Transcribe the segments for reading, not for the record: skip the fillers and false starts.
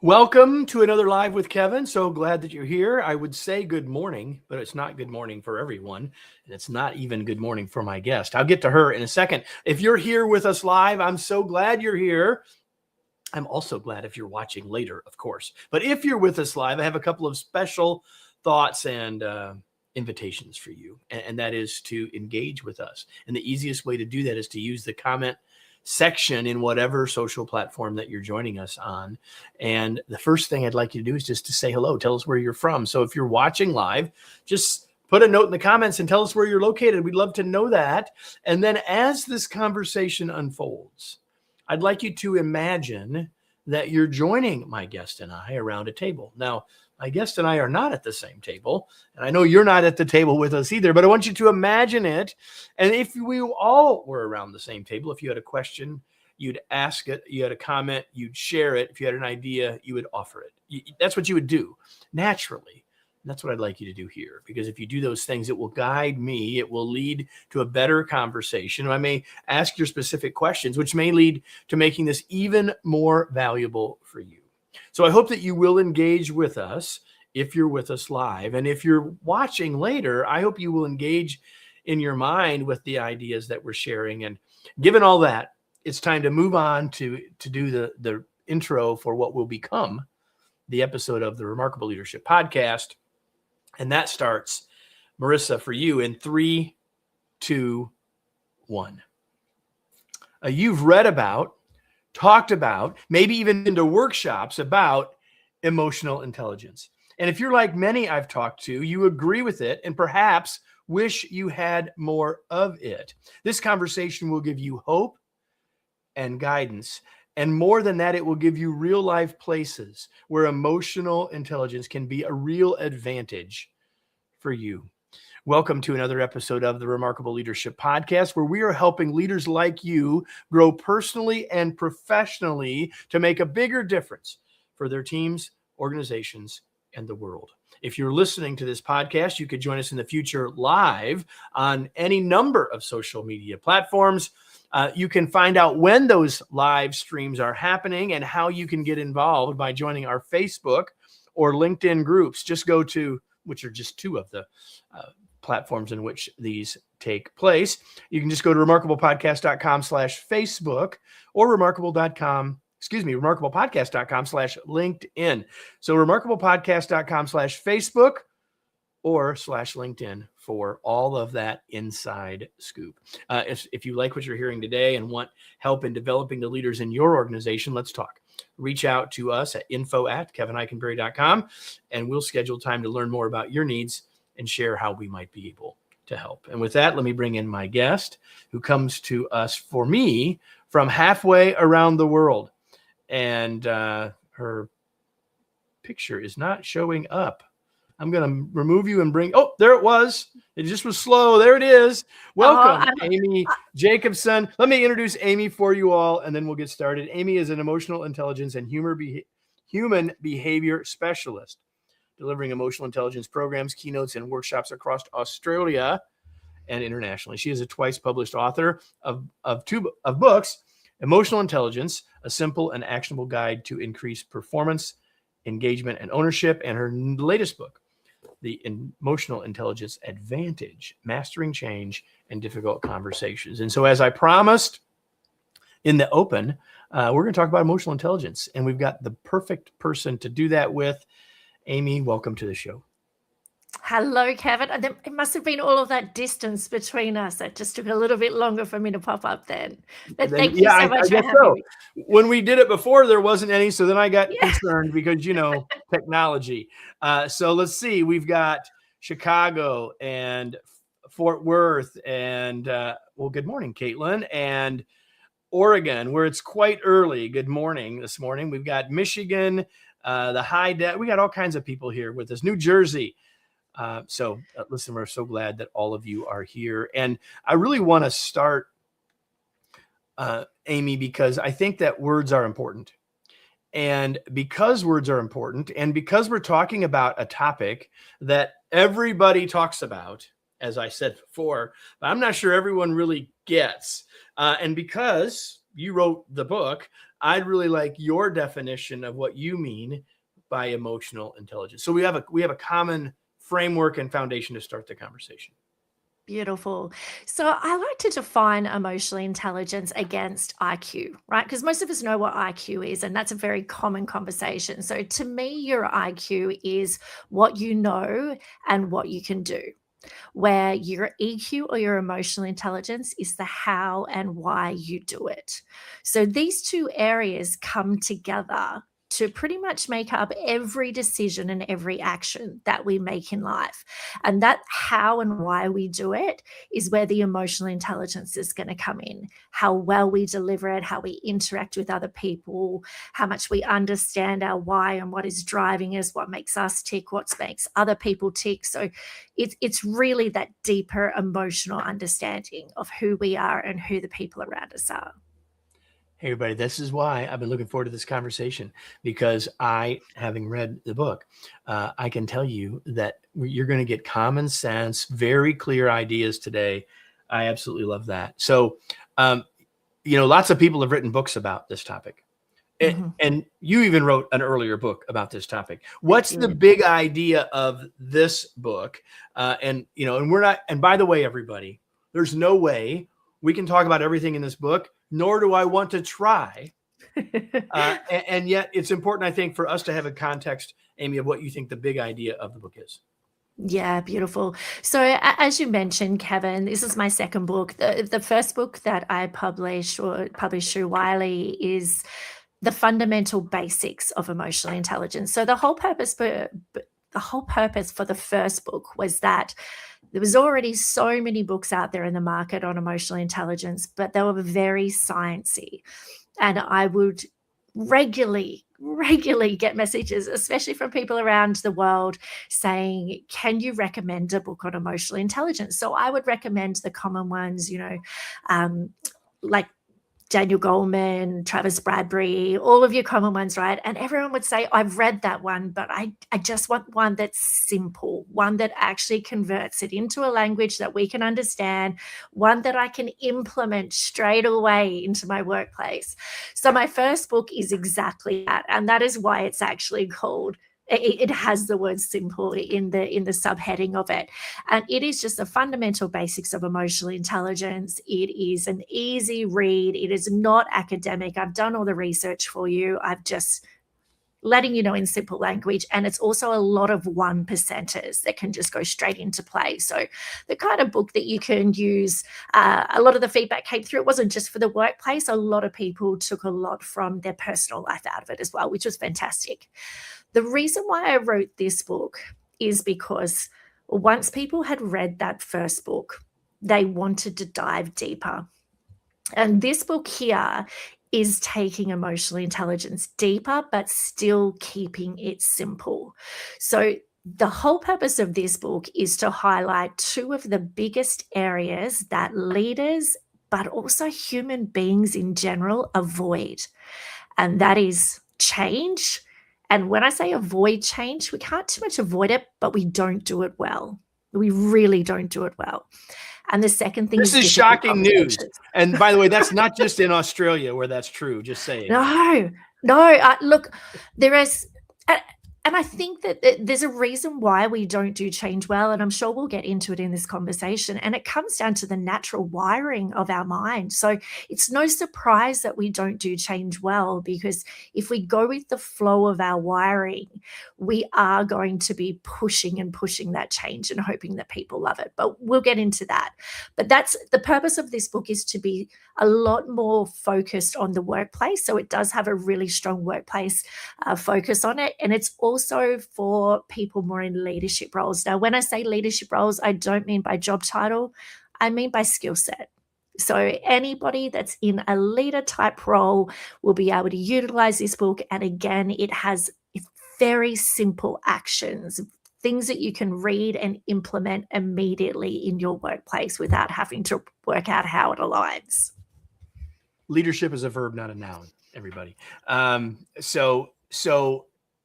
Welcome to another Live with Kevin. So glad that you're here. I would say good morning, but it's not good morning for everyone. And it's not even good morning for my guest. I'll get to her in a second. If you're here with us live, I'm so glad you're here. I'm also glad if you're watching later, of course. But if you're with us live, I have a couple of special thoughts and invitations for you. And that is to engage with us. And the easiest way to do that is to use the comment section in whatever social platform that you're joining us on. And the first thing I'd like you to do is just to say hello. Tell us where you're from. So if you're watching live, just put a note in the comments and tell us where you're located. We'd love to know that. And then as this conversation unfolds, I'd like you to imagine that you're joining my guest and I around a table. Now, my guest and I are not at the same table, and I know you're not at the table with us either, but I want you to imagine it. And if we all were around the same table, if you had a question, you'd ask it. You had a comment, you'd share it. If you had an idea, you would offer it. That's what you would do naturally. And that's what I'd like you to do here, because if you do those things, it will guide me. It will lead to a better conversation. I may ask your specific questions, which may lead to making this even more valuable for you. So I hope that you will engage with us if you're with us live. And if you're watching later, I hope you will engage in your mind with the ideas that we're sharing. And given all that, it's time to move on to do the intro for what will become the episode of the Remarkable Leadership Podcast. And that starts, Marissa, for you in 3, 2, 1. You've read about, talked about, maybe even into workshops about emotional intelligence. And if you're like many I've talked to, you agree with it and perhaps wish you had more of it. This conversation will give you hope and guidance. And more than that, it will give you real life places where emotional intelligence can be a real advantage for you. Welcome to another episode of the Remarkable Leadership Podcast, where we are helping leaders like you grow personally and professionally to make a bigger difference for their teams, organizations, and the world. If you're listening to this podcast, you could join us in the future live on any number of social media platforms. You can find out when those live streams are happening and how you can get involved by joining our Facebook or LinkedIn groups. Just go to, which are just two of the platforms in which these take place. You can just go to remarkablepodcast.com/Facebook or remarkablepodcast.com/LinkedIn. So remarkablepodcast.com/Facebook or /LinkedIn for all of that inside scoop. If you like what you're hearing today and want help in developing the leaders in your organization, let's talk. Reach out to us at info@kevinikenberry.com and we'll schedule time to learn more about your needs and share how we might be able to help. And with that, let me bring in my guest who comes to us, for me, from halfway around the world. And her picture is not showing up. I'm going to remove you and bring, oh, there it was. It just was slow. There it is. Welcome, Amy Jacobson. Let me introduce Amy for you all, and then we'll get started. Amy is an emotional intelligence and human behavior specialist, delivering emotional intelligence programs, keynotes, and workshops across Australia and internationally. She is a twice published author of books, Emotional Intelligence, a simple and actionable guide to increase performance, engagement, and ownership, and her latest book, The Emotional Intelligence Advantage, Mastering Change and Difficult Conversations. And so as I promised in the open, we're going to talk about emotional intelligence, and we've got the perfect person to do that with. Amy, welcome to the show. Hello, Kevin. It must have been all of that distance between us. It just took a little bit longer for me to pop up then. But thank you so much for having me. When we did it before, there wasn't any, so then I got concerned because, technology. So let's see. We've got Chicago and Fort Worth and, good morning, Caitlin, and Oregon, where it's quite early. Good morning this morning. We've got Michigan, the we got all kinds of people here with us. New Jersey. Listen, we're so glad that all of you are here. And I really want to start, Amy, because I think that words are important. And because words are important, and because we're talking about a topic that everybody talks about, as I said before, but I'm not sure everyone really gets. And because you wrote the book, I'd really like your definition of what you mean by emotional intelligence. So we have a common framework and foundation to start the conversation. Beautiful. So I like to define emotional intelligence against IQ, right? Because most of us know what IQ is, and that's a very common conversation. So to me, your IQ is what you know and what you can do, where your EQ or your emotional intelligence is the how and why you do it. So these two areas come together to pretty much make up every decision and every action that we make in life. And that how and why we do it is where the emotional intelligence is going to come in. How well we deliver it, how we interact with other people, how much we understand our why and what is driving us, what makes us tick, what makes other people tick. So it's really that deeper emotional understanding of who we are and who the people around us are. Hey, everybody, this is why I've been looking forward to this conversation, because having read the book, I can tell you that you're going to get common sense, very clear ideas today. I absolutely love that. So, lots of people have written books about this topic. And you even wrote an earlier book about this topic. What's the big idea of this book? And we're not, and by the way, everybody, there's no way we can talk about everything in this book, nor do I want to try. And yet it's important, I think, for us to have a context, Amy, of what you think the big idea of the book is. Yeah, beautiful. So as you mentioned, Kevin, this is my second book. The first book that I published through Wiley is The Fundamental Basics of Emotional Intelligence. So the whole purpose for the first book was that there was already so many books out there in the market on emotional intelligence, but they were very sciencey. And I would regularly get messages, especially from people around the world, saying, can you recommend a book on emotional intelligence? So I would recommend the common ones, like Daniel Goleman, Travis Bradbury, all of your common ones, right? And everyone would say, I've read that one, but I just want one that's simple, one that actually converts it into a language that we can understand, one that I can implement straight away into my workplace. So my first book is exactly that. And that is why it's actually called, it has the word simple in the subheading of it. And it is just the fundamental basics of emotional intelligence. It is an easy read. It is not academic. I've done all the research for you. I've just letting you know in simple language. And it's also a lot of 1%ers that can just go straight into play. So the kind of book that you can use, a lot of the feedback came through. It wasn't just for the workplace. A lot of people took a lot from their personal life out of it as well, which was fantastic. The reason why I wrote this book is because once people had read that first book, they wanted to dive deeper. And this book here is taking emotional intelligence deeper, but still keeping it simple. So the whole purpose of this book is to highlight two of the biggest areas that leaders, but also human beings in general, avoid. And that is change. And when I say avoid change, we can't too much avoid it, but we don't do it well. We really don't do it well. And the second thing this is shocking news. And by the way, that's not just in Australia where that's true. Just saying. No. Look, there is, and I think that there's a reason why we don't do change well, and I'm sure we'll get into it in this conversation. And it comes down to the natural wiring of our mind. So it's no surprise that we don't do change well, because if we go with the flow of our wiring, we are going to be pushing that change and hoping that people love it. But we'll get into that. But that's the purpose of this book, is to be a lot more focused on the workplace. So it does have a really strong workplace focus on it. And it's also for people more in leadership roles. Now, when I say leadership roles, I don't mean by job title, I mean by skill set. So anybody that's in a leader type role will be able to utilize this book. And again, it has very simple actions, things that you can read and implement immediately in your workplace without having to work out how it aligns. Leadership is a verb, not a noun, everybody. So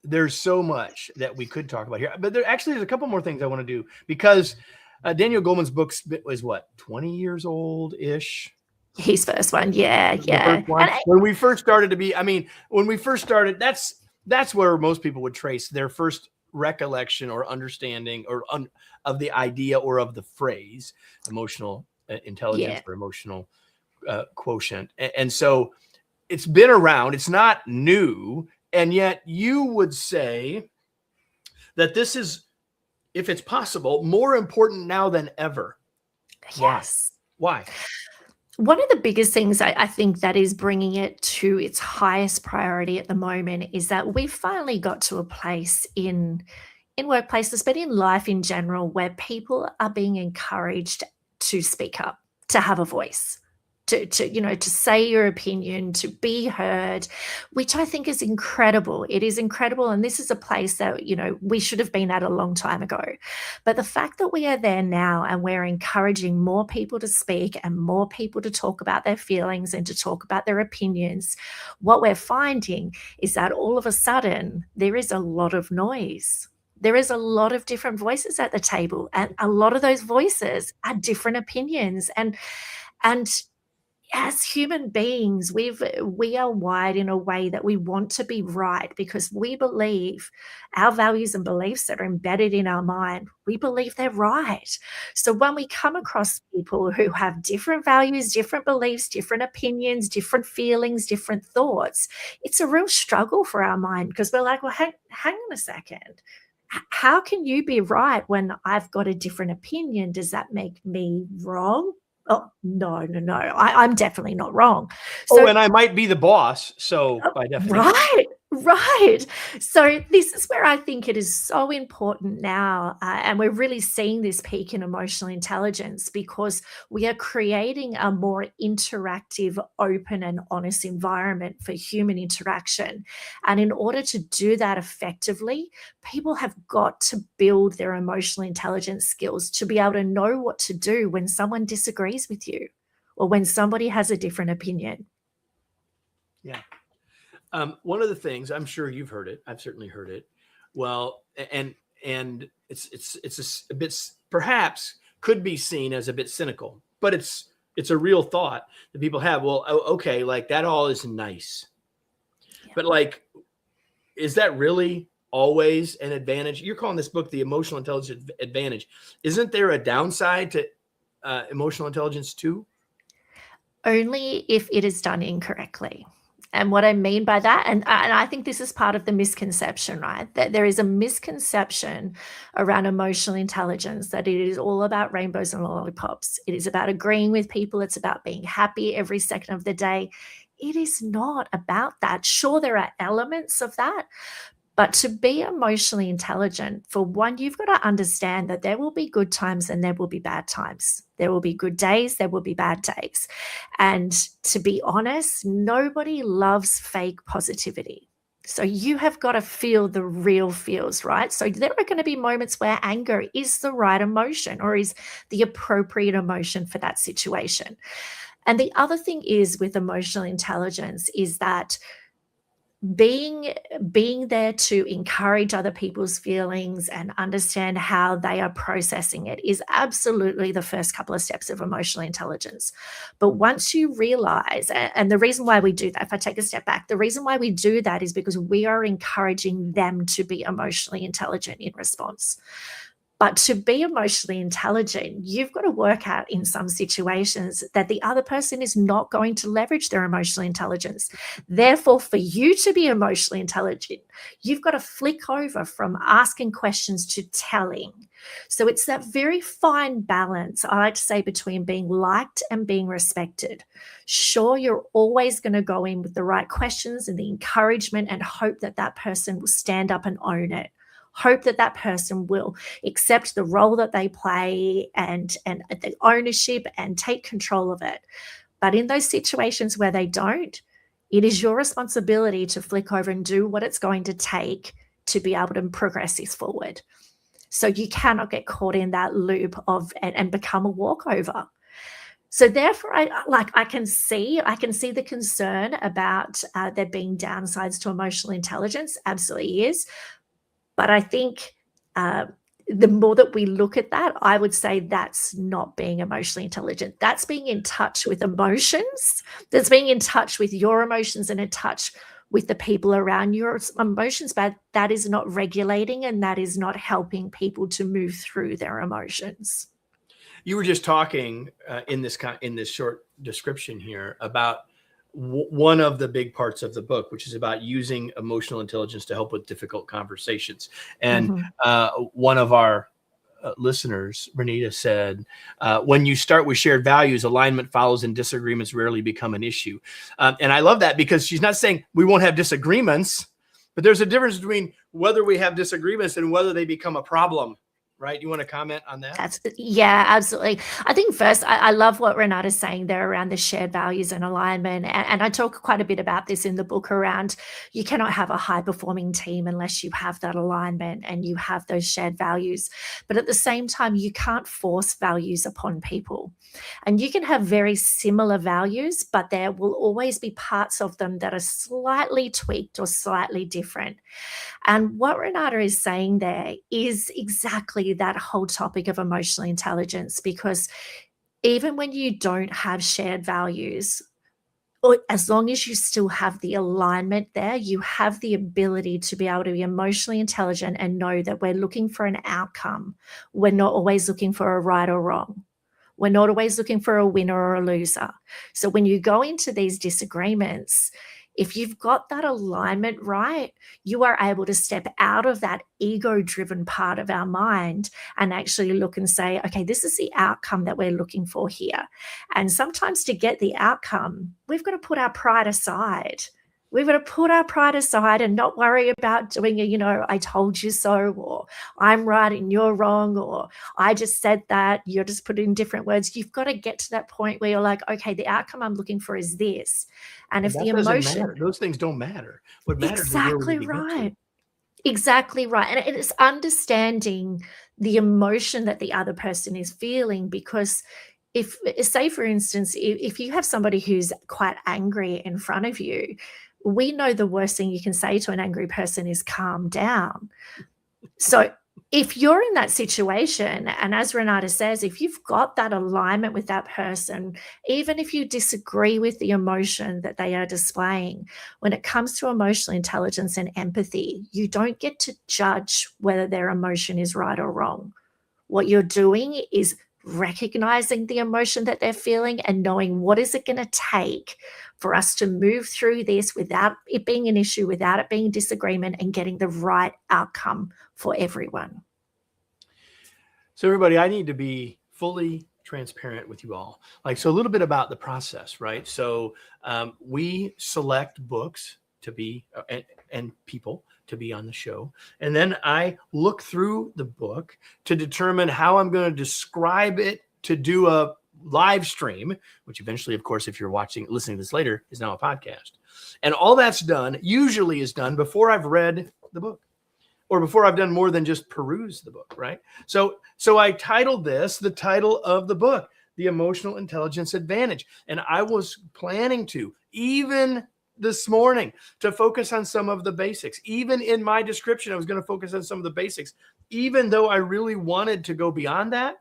there's so much that we could talk about here, but there's a couple more things I want to do, because Daniel Goleman's book was what, 20 years old ish? His first one. Yeah, The yeah. first one. When we first started to be, I mean, when we first started, that's where most people would trace their first recollection or understanding of the idea or of the phrase emotional intelligence Yeah. or emotional quotient. And so it's been around, it's not new. And yet you would say that this is, if it's possible, more important now than ever. Why? Yes. Why? One of the biggest things I think that is bringing it to its highest priority at the moment is that we've finally got to a place in workplaces, but in life in general, where people are being encouraged to speak up, to have a voice, to say your opinion, to be heard, which I think is incredible. It is incredible, and this is a place that we should have been at a long time ago. But the fact that we are there now and we're encouraging more people to speak and more people to talk about their feelings and to talk about their opinions, what we're finding is that all of a sudden there is a lot of noise. There is a lot of different voices at the table, and a lot of those voices are different opinions. And as human beings, we are wired in a way that we want to be right because we believe our values and beliefs that are embedded in our mind, we believe they're right. So when we come across people who have different values, different beliefs, different opinions, different feelings, different thoughts, it's a real struggle for our mind because we're like, well, hang on a second. How can you be right when I've got a different opinion? Does that make me wrong? Oh, no, no, no. I'm definitely not wrong. Oh, So and I might be the boss. So by definition. right, right. So this is where I think it is so important now, and we're really seeing this peak in emotional intelligence because we are creating a more interactive, open, and honest environment for human interaction. And in order to do that effectively, people have got to build their emotional intelligence skills to be able to know what to do when someone disagrees with you or when somebody has a different opinion. Yeah. One of the things, I'm sure you've heard it. I've certainly heard it. Well, and it's a bit, perhaps could be seen as a bit cynical, but it's a real thought that people have. Well, okay, like that all is nice, Yeah. but like, is that really always an advantage? You're calling this book the emotional intelligence advantage. Isn't there a downside to emotional intelligence too? Only if it is done incorrectly. And what I mean by that, and I think this is part of the misconception, right? That there is a misconception around emotional intelligence that it is all about rainbows and lollipops. It is about agreeing with people. It's about being happy every second of the day. It is not about that. Sure, there are elements of that, but to be emotionally intelligent, for one, you've got to understand that there will be good times and there will be bad times. There will be good days, there will be bad days. And to be honest, nobody loves fake positivity. So you have got to feel the real feels, right? So there are going to be moments where anger is the right emotion or is the appropriate emotion for that situation. And the other thing is with emotional intelligence is that being there to encourage other people's feelings and understand how they are processing it is absolutely the first couple of steps of emotional intelligence. But once you realize, and the reason why we do that, if I take a step back, the reason why we do that is because we are encouraging them to be emotionally intelligent in response. But to be emotionally intelligent, you've got to work out in some situations that the other person is not going to leverage their emotional intelligence. Therefore, for you to be emotionally intelligent, you've got to flick over from asking questions to telling. So it's that very fine balance, I like to say, between being liked and being respected. Sure, you're always going to go in with the right questions and the encouragement and hope that that person will stand up and own it. Hope that that person will accept the role that they play and the ownership and take control of it. But in those situations where they don't, it is your responsibility to flick over and do what it's going to take to be able to progress this forward. So you cannot get caught in that loop of and become a walkover. So therefore, I can see the concern about there being downsides to emotional intelligence. Absolutely is. But I think the more that we look at that, I would say that's not being emotionally intelligent. That's being in touch with emotions. That's being in touch with your emotions and in touch with the people around your emotions, but that is not regulating and that is not helping people to move through their emotions. You were just talking in this short description here about one of the big parts of the book, which is about using emotional intelligence to help with difficult conversations. And one of our listeners, Renita, said, when you start with shared values, alignment follows and disagreements rarely become an issue. And I love that, because she's not saying we won't have disagreements, but there's a difference between whether we have disagreements and whether they become a problem. Right? You want to comment on that? Yeah, absolutely. I think first, I love what Renata's saying there around the shared values and alignment. And I talk quite a bit about this in the book around you cannot have a high performing team unless you have that alignment and you have those shared values. But at the same time, you can't force values upon people. And you can have very similar values, but there will always be parts of them that are slightly tweaked or slightly different. And what Renata is saying there is exactly that whole topic of emotional intelligence, because even when you don't have shared values, or as long as you still have the alignment there, you have the ability to be able to be emotionally intelligent and know that we're looking for an outcome. We're not always looking for a right or wrong. We're not always looking for a winner or a loser. So when you go into these disagreements, if you've got that alignment right, you are able to step out of that ego-driven part of our mind and actually look and say, okay, this is the outcome that we're looking for here. And sometimes to get the outcome, we've got to put our pride aside. We've got to put our pride aside and not worry about doing a, I told you so, or I'm right and you're wrong, or I just said that, you're just putting in different words. You've got to get to that point where you're like, okay, the outcome I'm looking for is this. And if that the emotion, matter. Those things don't matter. What matters is where we exactly need to get to. right. Exactly right. And it's understanding the emotion that the other person is feeling, because if, say, for instance, if you have somebody who's quite angry in front of you, we know the worst thing you can say to an angry person is calm down. So if you're in that situation, and as Renata says, if you've got that alignment with that person, even if you disagree with the emotion that they are displaying, when it comes to emotional intelligence and empathy, you don't get to judge whether their emotion is right or wrong. What you're doing is recognizing the emotion that they're feeling and knowing what is it going to take for us to move through this without it being an issue, without it being disagreement, and getting the right outcome for everyone. So everybody, I need to be fully transparent with you all. So a little bit about the process, right? So we select books to be and people to be on the show. And then I look through the book to determine how I'm going to describe it to do a live stream, which eventually, of course, if you're listening to this later, is now a podcast. And all that's done usually is done before I've read the book, or before I've done more than just peruse the book, right? So I titled this, the title of the book, The Emotional Intelligence Advantage. And I was planning to, even this morning, to focus on some of the basics. Even in my description, I was going to focus on some of the basics, even though I really wanted to go beyond that.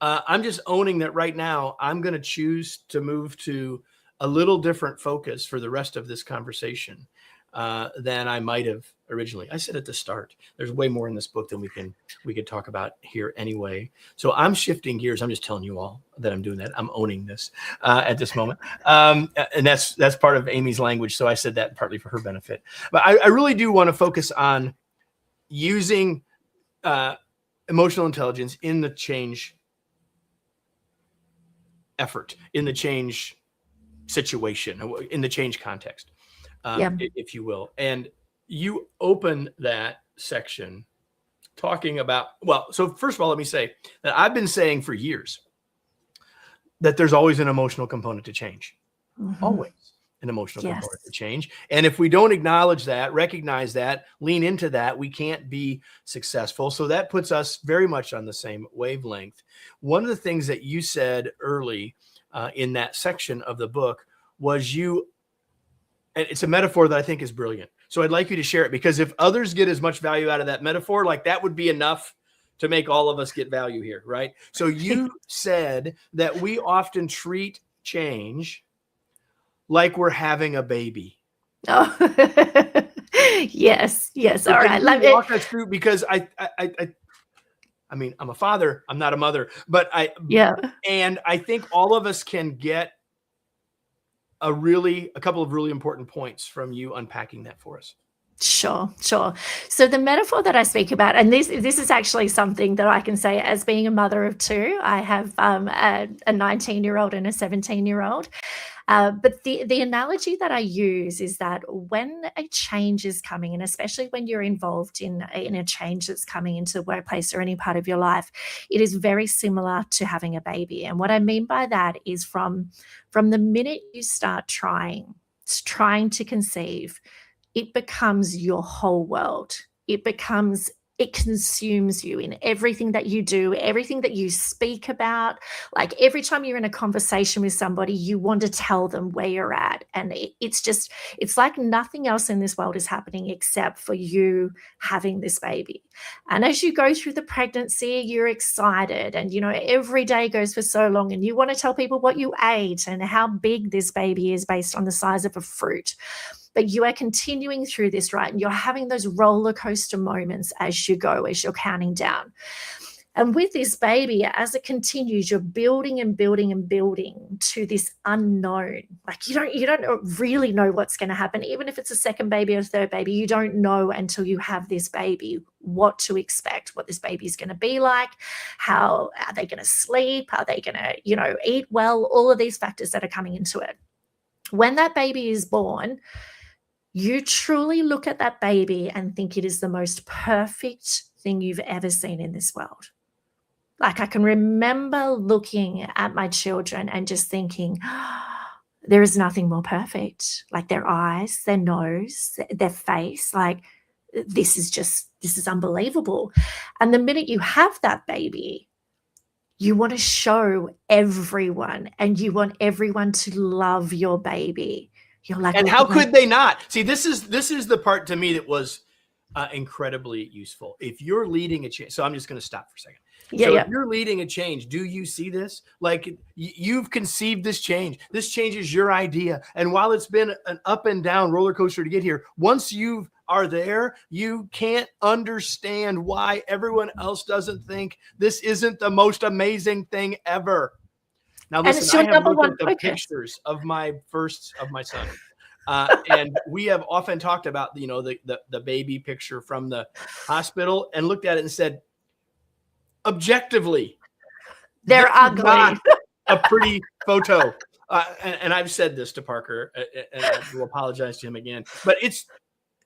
I'm just owning that right now. I'm going to choose to move to a little different focus for the rest of this conversation than I might have originally. I said at the start, there's way more in this book than we could talk about here anyway. So I'm shifting gears. I'm just telling you all that I'm doing that. I'm owning this at this moment. And that's part of Amy's language. So I said that partly for her benefit. But I really do want to focus on using emotional intelligence in the change effort, in the change situation, in the change context, if you will. And you open that section talking about, so first of all, let me say that I've been saying for years that there's always an emotional component to change. Mm-hmm. Always an emotional component to change. And if we don't acknowledge that, recognize that, lean into that, we can't be successful. So that puts us very much on the same wavelength. One of the things that you said early in that section of the book was you And it's a metaphor that I think is brilliant. So I'd like you to share it, because if others get as much value out of that metaphor, like that would be enough to make all of us get value here, right? So you said that we often treat change like we're having a baby. Oh, yes. So All can right. you walk us through? Because I mean, I'm a father, I'm not a mother, but Yeah. and I think all of us can get a couple of really important points from you unpacking that for us. Sure. So the metaphor that I speak about, and this is actually something that I can say as being a mother of two. I have a 19-year-old and a 17-year-old. But the analogy that I use is that when a change is coming, and especially when you're involved in a change that's coming into the workplace or any part of your life, it is very similar to having a baby. And what I mean by that is from the minute you start trying to conceive, it becomes your whole world. It consumes you in everything that you do, everything that you speak about. Like every time you're in a conversation with somebody, you want to tell them where you're at. And it's like nothing else in this world is happening except for you having this baby. And as you go through the pregnancy, you're excited. And, every day goes for so long, and you want to tell people what you ate and how big this baby is based on the size of a fruit. But you are continuing through this, right? And you're having those roller coaster moments as you go, as you're counting down. And with this baby, as it continues, you're building and building and building to this unknown. Like you don't really know what's going to happen. Even if it's a second baby or a third baby, you don't know until you have this baby what to expect, what this baby is going to be like, how are they going to sleep, are they going to, eat well, all of these factors that are coming into it. When that baby is born, you truly look at that baby and think it is the most perfect thing you've ever seen in this world. Like I can remember looking at my children and just thinking, there is nothing more perfect. Like their eyes, their nose, their face, like this is unbelievable. And the minute you have that baby, you want to show everyone, and you want everyone to love your baby. You're like, and how could they not? See, this is the part to me that was incredibly useful. If you're leading a change, so I'm just going to stop for a second. If you're leading a change, do you see this? Like you've conceived this change. This change is your idea. And while it's been an up and down roller coaster to get here, once you are there, you can't understand why everyone else doesn't think this isn't the most amazing thing ever. Now, listen, I have looked at the pictures of my son. And we have often talked about, the baby picture from the hospital and looked at it and said, objectively, they're ugly. Not a pretty photo. And I've said this to Parker, and I will apologize to him again, but it's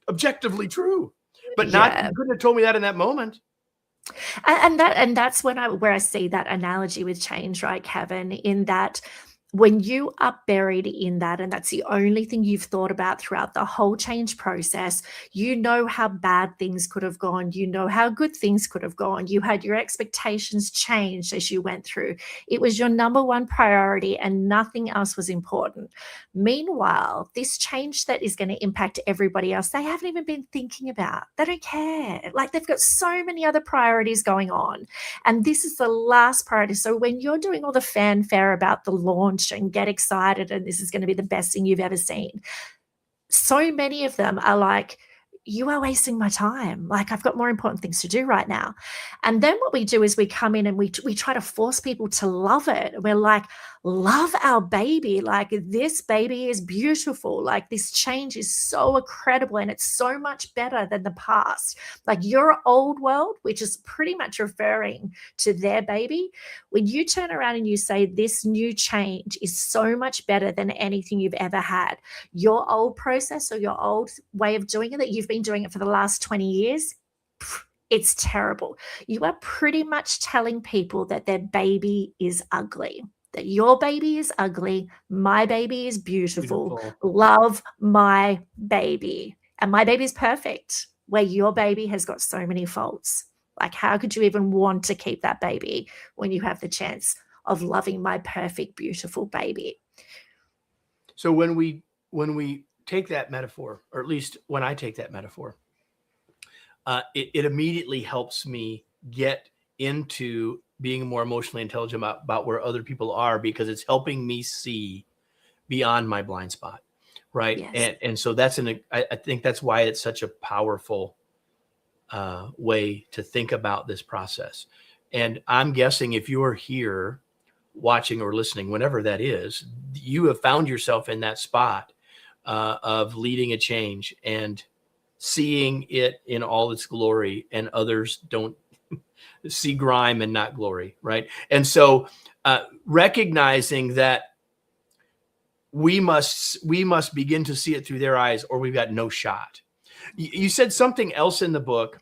objectively true. But you couldn't have told me that in that moment. And that's where I see that analogy with change, right, Kevin, in that when you are buried in that, and that's the only thing you've thought about throughout the whole change process, you know how bad things could have gone. You know how good things could have gone. You had your expectations changed as you went through. It was your number one priority and nothing else was important. Meanwhile, this change that is going to impact everybody else, they haven't even been thinking about. They don't care. Like they've got so many other priorities going on. And this is the last priority. So when you're doing all the fanfare about the launch and get excited and this is going to be the best thing you've ever seen, so many of them are like, you are wasting my time. Like I've got more important things to do right now. And then what we do is we come in and we try to force people to love it. We're like, love our baby. Like this baby is beautiful. Like this change is so incredible and it's so much better than the past. Like your old world, which is pretty much referring to their baby, when you turn around and you say this new change is so much better than anything you've ever had, your old process or your old way of doing it that you've been doing it for the last 20 years, it's terrible. You are pretty much telling people that their baby is ugly. That your baby is ugly, my baby is beautiful. Love my baby. And my baby is perfect, where your baby has got so many faults. Like, how could you even want to keep that baby when you have the chance of loving my perfect, beautiful baby? So when we take that metaphor, or at least when I take that metaphor, it immediately helps me get into being more emotionally intelligent about where other people are, because it's helping me see beyond my blind spot. Right. Yes. And so I think that's why it's such a powerful way to think about this process. And I'm guessing if you're here watching or listening, whenever that is, you have found yourself in that spot of leading a change and seeing it in all its glory, and others don't see grime and not glory. Right. And so recognizing that we must begin to see it through their eyes, or we've got no shot. You said something else in the book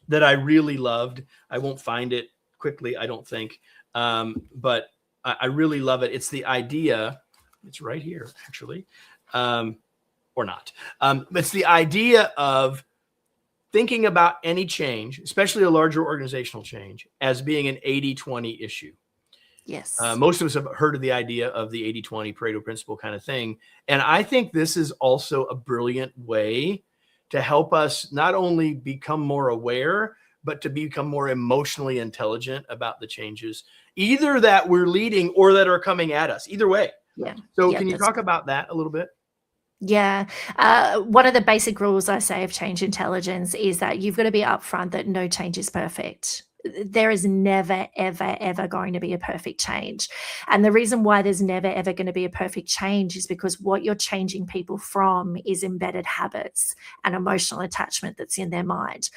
that I really loved. I won't find it quickly, I don't think, but I really love it. It's the idea. It's right here, actually, or not. It's the idea of thinking about any change, especially a larger organizational change, as being an 80-20 issue. Yes. Most of us have heard of the idea of the 80-20 Pareto principle kind of thing. And I think this is also a brilliant way to help us not only become more aware, but to become more emotionally intelligent about the changes, either that we're leading or that are coming at us, either way. Yeah. So yeah, can you talk about that a little bit? Yeah. One of the basic rules I say of change intelligence is that you've got to be upfront that no change is perfect. There is never, ever, ever going to be a perfect change. And the reason why there's never, ever going to be a perfect change is because what you're changing people from is embedded habits and emotional attachment that's in their mind.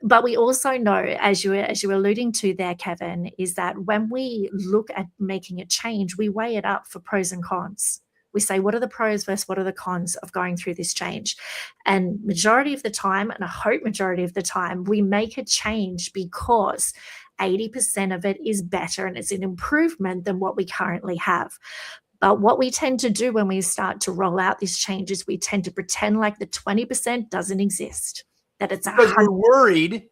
But we also know, as you were alluding to there, Kevin, is that when we look at making a change, we weigh it up for pros and cons. We say, what are the pros versus what are the cons of going through this change? And majority of the time, and I hope majority of the time, we make a change because 80% of it is better and it's an improvement than what we currently have. But what we tend to do when we start to roll out these changes, we tend to pretend like the 20% doesn't exist, that it's because we're worried,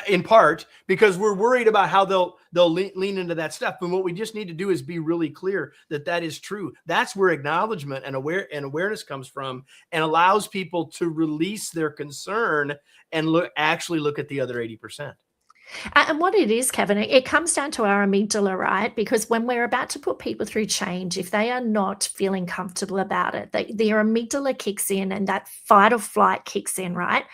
in part because we're worried about how they'll lean into that stuff. And what we just need to do is be really clear that that is true. That's where acknowledgement and awareness comes from, and allows people to release their concern and actually look at the other 80%. And what it is, Kevin, it comes down to our amygdala, right? Because when we're about to put people through change, if they are not feeling comfortable about it, their amygdala kicks in and that fight or flight kicks in, right?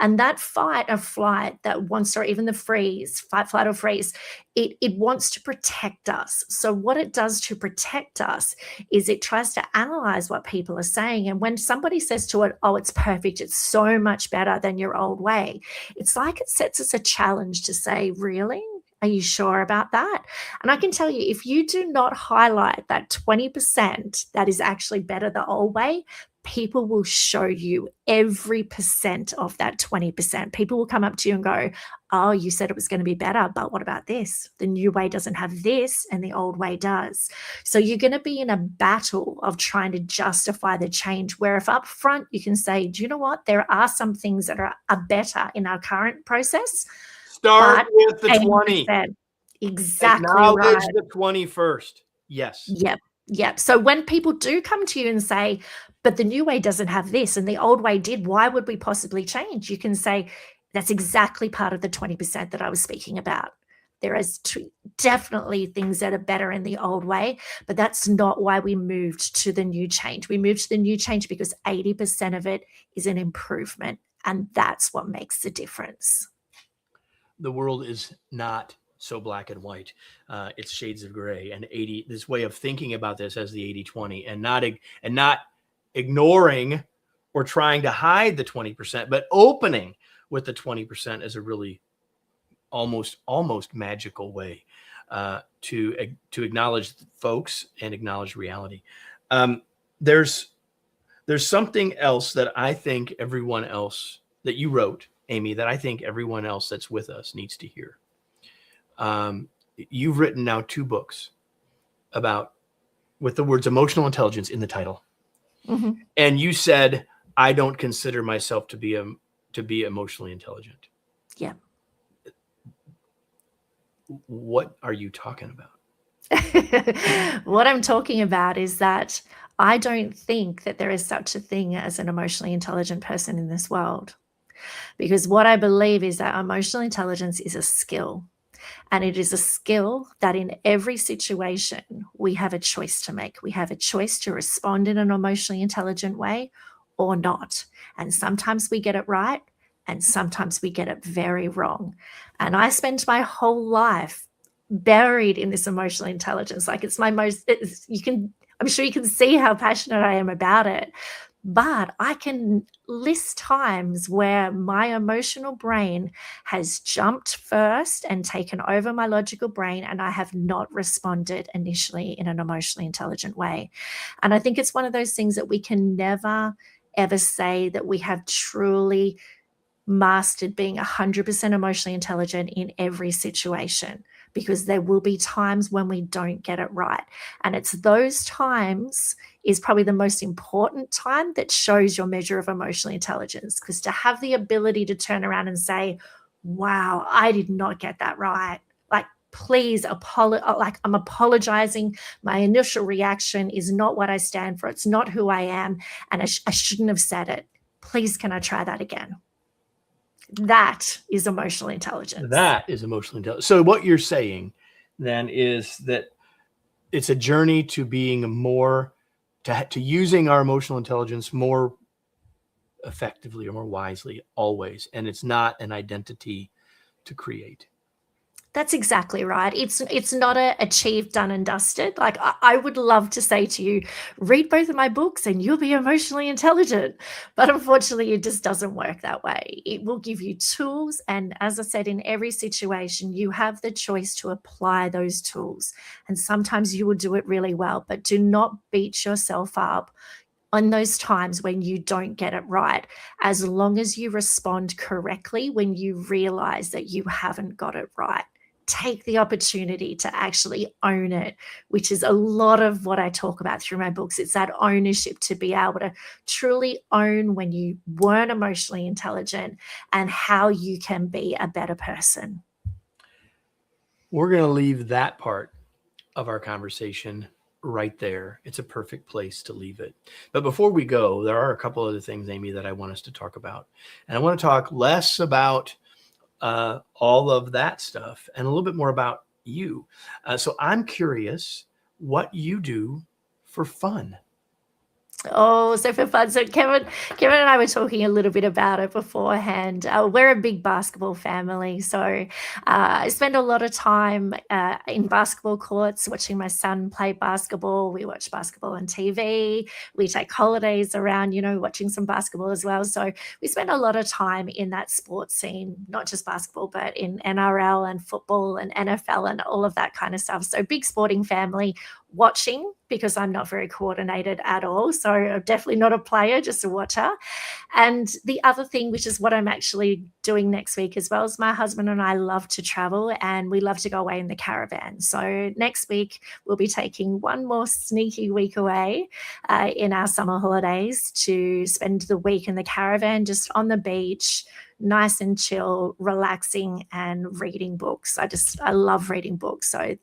And that fight or flight that wants, or even the freeze, fight, flight, or freeze, it wants to protect us. So what it does to protect us is it tries to analyze what people are saying. And when somebody says to it, oh, it's perfect, it's so much better than your old way, it's like it sets us a challenge to say, really? Are you sure about that? And I can tell you, if you do not highlight that 20% that is actually better the old way, people will show you every percent of that 20%. People will come up to you and go, oh, you said it was going to be better, but what about this? The new way doesn't have this and the old way does. So you're going to be in a battle of trying to justify the change, where if up front you can say, do you know what? There are some things that are better in our current process. Start with the 20. Exactly. Acknowledge Right. the 20 first. Yes. Yep. So when people do come to you and say, but the new way doesn't have this and the old way did, why would we possibly change? You can say, that's exactly part of the 20% that I was speaking about. There is definitely things that are better in the old way, but that's not why we moved to the new change. We moved to the new change because 80% of it is an improvement, and that's what makes the difference. The world is not so black and white. It's shades of gray, and this way of thinking about this as the 80-20, and not ignoring or trying to hide the 20%, but opening with the 20% is a really almost magical way to acknowledge folks and acknowledge reality. There's something else that I think everyone else that you wrote, Amy, that I think everyone else that's with us needs to hear. You've written now 2 books with the words emotional intelligence in the title. Mm-hmm. And you said, I don't consider myself to be emotionally intelligent. Yeah. What are you talking about? What I'm talking about is that I don't think that there is such a thing as an emotionally intelligent person in this world, because what I believe is that emotional intelligence is a skill. And it is a skill that in every situation, we have a choice to make. We have a choice to respond in an emotionally intelligent way or not. And sometimes we get it right, and sometimes we get it very wrong. And I spent my whole life buried in this emotional intelligence. Like it's my most, I'm sure you can see how passionate I am about it. But I can list times where my emotional brain has jumped first and taken over my logical brain, and I have not responded initially in an emotionally intelligent way. And I think it's one of those things that we can never, ever say that we have truly mastered being 100% emotionally intelligent in every situation, because there will be times when we don't get it right. And it's those times is probably the most important time that shows your measure of emotional intelligence, because to have the ability to turn around and say, wow, I did not get that right. Like, please like I'm apologizing. My initial reaction is not what I stand for. It's not who I am. And I shouldn't have said it. Please, can I try that again? That is emotional intelligence. That is emotional intelligence. So what you're saying then is that it's a journey to being more, to using our emotional intelligence more effectively or more wisely always. And it's not an identity to create. That's exactly right. It's not a achieved, done and dusted. Like I would love to say to you, read both of my books and you'll be emotionally intelligent. But unfortunately, it just doesn't work that way. It will give you tools. And as I said, in every situation, you have the choice to apply those tools. And sometimes you will do it really well, but do not beat yourself up on those times when you don't get it right, as long as you respond correctly when you realize that you haven't got it right. Take the opportunity to actually own it, which is a lot of what I talk about through my books. It's that ownership, to be able to truly own when you weren't emotionally intelligent and how you can be a better person. We're going to leave that part of our conversation right there. It's a perfect place to leave it. But before we go, there are a couple other things, Amy, that I want us to talk about. And I want to talk less about all of that stuff and a little bit more about you. So I'm curious what you do for fun. Oh, so for fun. So Kevin and I were talking a little bit about it beforehand. We're a big basketball family. So I spend a lot of time in basketball courts watching my son play basketball. We watch basketball on TV. We take holidays around, watching some basketball as well. So we spend a lot of time in that sports scene, not just basketball, but in NRL and football and NFL and all of that kind of stuff. So big sporting family, watching, because I'm not very coordinated at all. So I'm definitely not a player, just a watcher. And the other thing, which is what I'm actually doing next week as well, is my husband and I love to travel, and we love to go away in the caravan. So next week, we'll be taking one more sneaky week away in our summer holidays to spend the week in the caravan, just on the beach, nice and chill, relaxing and reading books. I love reading books. So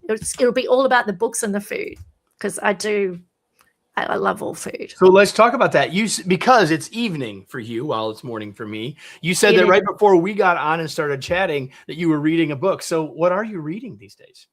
it'll be all about the books and the food, because I love all food. So let's talk about that. Because it's evening for you while it's morning for me. You said that right before we got on and started chatting that you were reading a book. So what are you reading these days?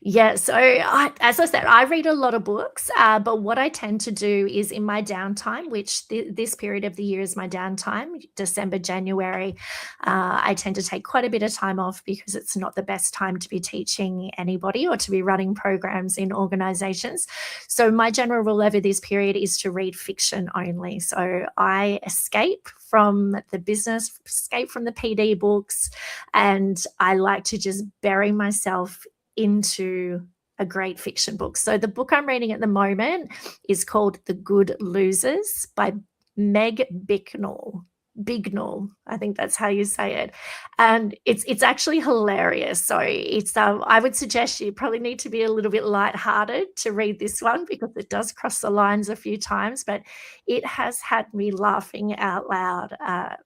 Yeah, so as I said, I read a lot of books, but what I tend to do is in my downtime, which this period of the year is my downtime, December, January, I tend to take quite a bit of time off, because it's not the best time to be teaching anybody or to be running programs in organizations. So my general rule over this period is to read fiction only. So I escape from the business, escape from the PD books, and I like to just bury myself into a great fiction book. So the book I'm reading at the moment is called The Good Losers by Meg Bicknell. Bignall, I think that's how you say it, and it's actually hilarious. So it's I would suggest you probably need to be a little bit lighthearted to read this one, because it does cross the lines a few times, but it has had me laughing out loud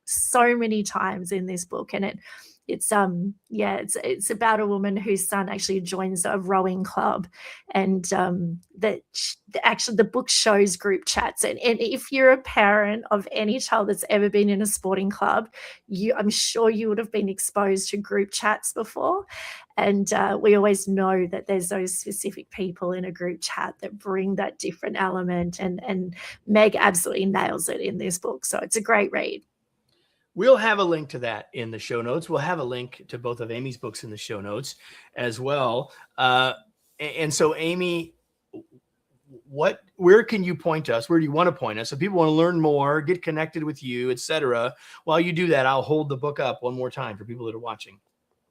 so many times in this book, and It's about a woman whose son actually joins a rowing club, and actually the book shows group chats, and if you're a parent of any child that's ever been in a sporting club, I'm sure you would have been exposed to group chats before. And we always know that there's those specific people in a group chat that bring that different element, and Meg absolutely nails it in this book. So it's a great read. We'll have a link to that in the show notes. We'll have a link to both of Amy's books in the show notes as well. And so, Amy, where can you point us? Where do you want to point us? If people want to learn more, get connected with you, etc. While you do that, I'll hold the book up one more time for people that are watching.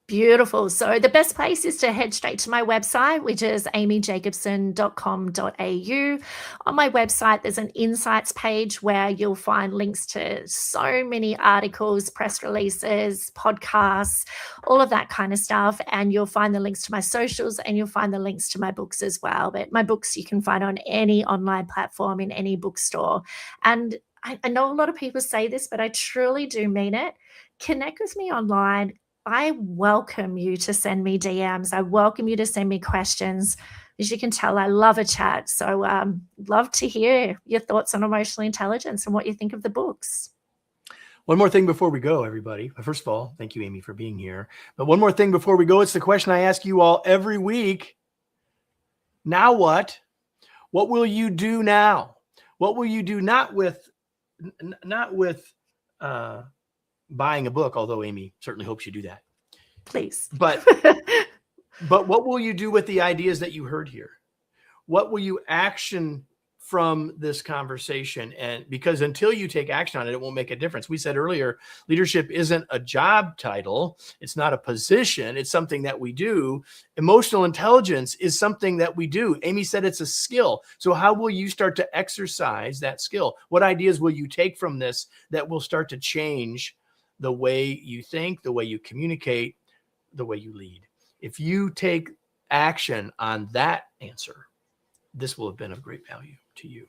Beautiful. So the best place is to head straight to my website, which is amyjacobson.com.au. On my website, there's an insights page where you'll find links to so many articles, press releases, podcasts, all of that kind of stuff. And you'll find the links to my socials, and you'll find the links to my books as well. But my books you can find on any online platform, in any bookstore. And I know a lot of people say this, but I truly do mean it. Connect with me online. I welcome you to send me DMs. I welcome you to send me questions. As you can tell, I love a chat. So love to hear your thoughts on emotional intelligence and what you think of the books. One more thing before we go, everybody. First of all, thank you, Amy, for being here. But one more thing before we go. It's the question I ask you all every week. Now what? What will you do now? What will you do not with buying a book, although Amy certainly hopes you do that. Please. But what will you do with the ideas that you heard here? What will you action from this conversation? And because until you take action on it, it won't make a difference. We said earlier, leadership isn't a job title. It's not a position. It's something that we do. Emotional intelligence is something that we do. Amy said it's a skill. So how will you start to exercise that skill? What ideas will you take from this that will start to change the way you think, the way you communicate, the way you lead? If you take action on that answer, this will have been of great value to you.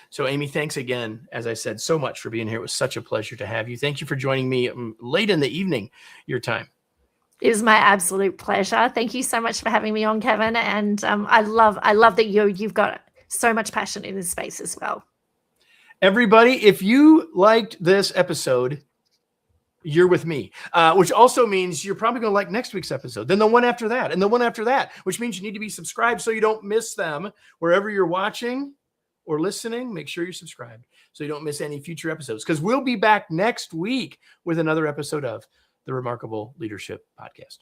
So, Amy, thanks again, as I said, so much for being here. It was such a pleasure to have you. Thank you for joining me late in the evening, your time. It was my absolute pleasure. Thank you so much for having me on, Kevin. And I love that you've got so much passion in this space as well. Everybody, if you liked this episode, you're with me, which also means you're probably going to like next week's episode, then the one after that, and the one after that, which means you need to be subscribed so you don't miss them. Wherever you're watching or listening, make sure you're subscribed so you don't miss any future episodes, because we'll be back next week with another episode of the Remarkable Leadership Podcast.